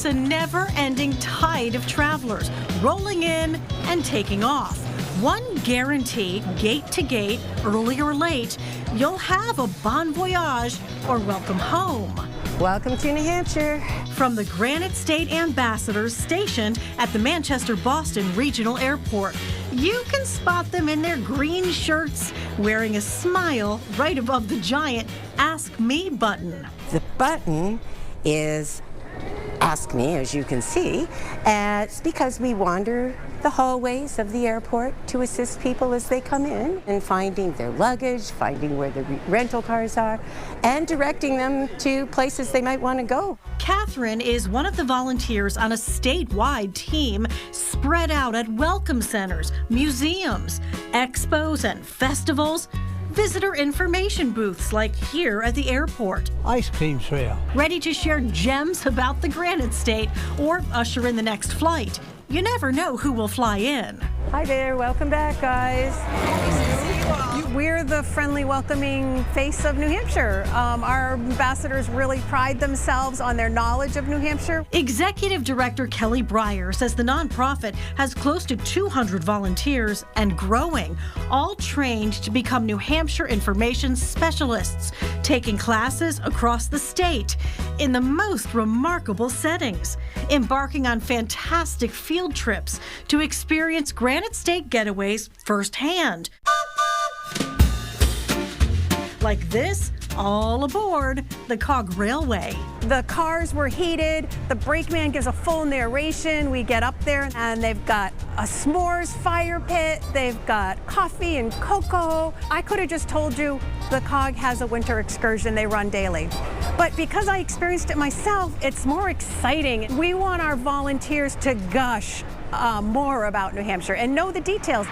It's a never-ending tide of travelers rolling in and taking off. One guarantee, gate to gate, early or late, you'll have a bon voyage or welcome home. Welcome to New Hampshire. From the Granite State ambassadors stationed at the Manchester-Boston Regional Airport, you can spot them in their green shirts, wearing a smile right above the giant Ask Me button. The button is Ask Me, as you can see. It's because we wander the hallways of the airport to assist people as they come in and finding their luggage, finding where the rental cars are, and directing them to places they might want to go. Catherine is one of the volunteers on a statewide team spread out at welcome centers, museums, expos, and festivals. Visitor information booths like here at the airport. Ice cream trail. Ready to share gems about the Granite State or usher in the next flight. You never know who will fly in. Hi there, welcome back, guys. We're the friendly, welcoming face of New Hampshire. Our ambassadors really pride themselves on their knowledge of New Hampshire. Executive Director Kelly Breyer says the nonprofit has close to 200 volunteers and growing, all trained to become New Hampshire information specialists, taking classes across the state in the most remarkable settings, embarking on fantastic field trips to experience Granite State getaways firsthand. Like this, all aboard the Cog Railway. The cars were heated, the brakeman gives a full narration, we get up there and they've got a s'mores fire pit, they've got coffee and cocoa. I could have just told you the Cog has a winter excursion they run daily. But because I experienced it myself, it's more exciting. We want our volunteers to gush more about New Hampshire and know the details.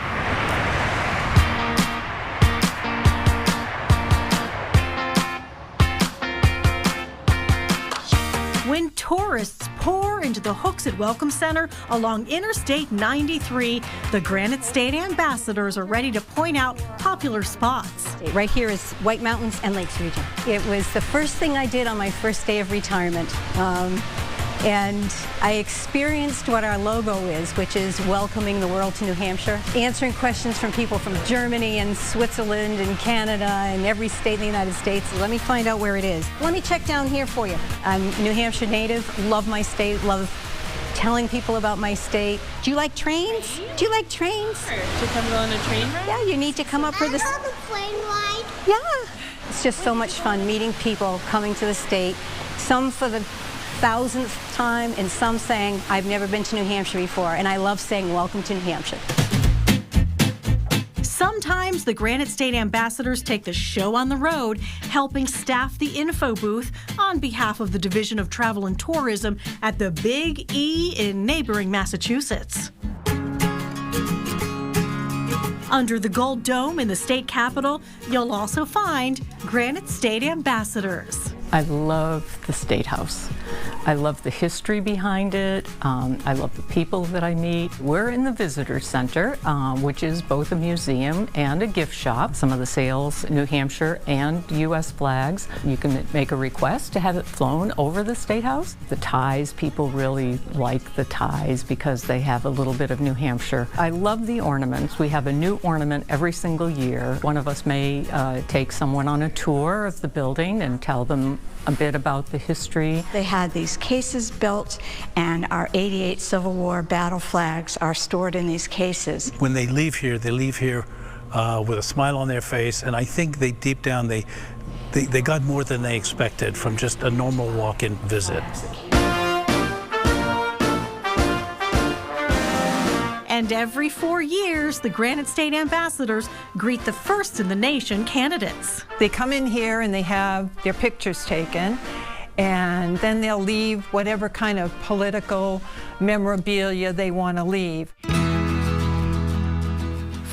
When tourists pour into the Hooksett Welcome Center along Interstate 93, the Granite State ambassadors are ready to point out popular spots. Right here is White Mountains and Lakes region. It was the first thing I did on my first day of retirement. And I experienced what our logo is, which is welcoming the world to New Hampshire, answering questions from people from Germany and Switzerland and Canada and every state in the United States. Let me find out where it is. Let me check down here for you. I'm New Hampshire native, love my state, love telling people about my state. Do you like trains? Do you like trains? To come on a train ride? Yeah, you need to come up for this. I love a plane ride. Yeah. It's just so much fun meeting people coming to the state, some for the thousandth time and some saying, I've never been to New Hampshire before, and I love saying welcome to New Hampshire. Sometimes the Granite State ambassadors take the show on the road, helping staff the info booth on behalf of the Division of Travel and Tourism at the Big E in neighboring Massachusetts. Under the Gold Dome in the state capitol, you'll also find Granite State ambassadors. I love the State House. I love the history behind it. I love the people that I meet. We're in the Visitor Center, which is both a museum and a gift shop. Some of the sales, New Hampshire and U.S. flags. You can make a request to have it flown over the State House. The ties, people really like the ties because they have a little bit of New Hampshire. I love the ornaments. We have a new ornament every single year. One of us may take someone on a tour of the building and tell them a bit about the history. They had these cases built, and our 88 Civil War battle flags are stored in these cases. When they leave here with a smile on their face, and I think they deep down they got more than they expected from just a normal walk-in visit. And every 4 years, the Granite State ambassadors greet the first in the nation candidates. They come in here and they have their pictures taken, and then they'll leave whatever kind of political memorabilia they want to leave.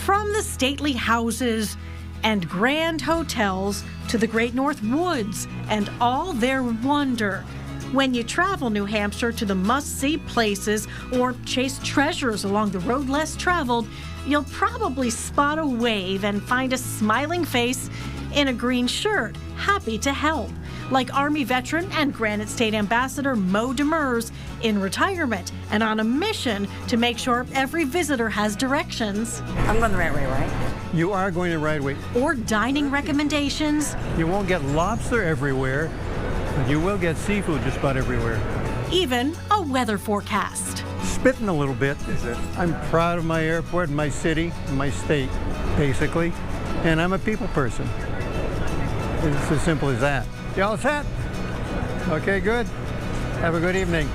From the stately houses and grand hotels to the Great North Woods and all their wonder, when you travel New Hampshire to the must-see places or chase treasures along the road less traveled, you'll probably spot a wave and find a smiling face in a green shirt, happy to help. like Army veteran and Granite State Ambassador Mo Demers in retirement and on a mission to make sure every visitor has directions. I'm going the right way, right? You are going the right way. Or dining recommendations. You won't get lobster everywhere, but you will get seafood just about everywhere. Even a weather forecast. Spitting a little bit. I'm proud of my airport and my city and my state, basically. And I'm a people person. It's as simple as that. You all set? Okay, good. Have a good evening.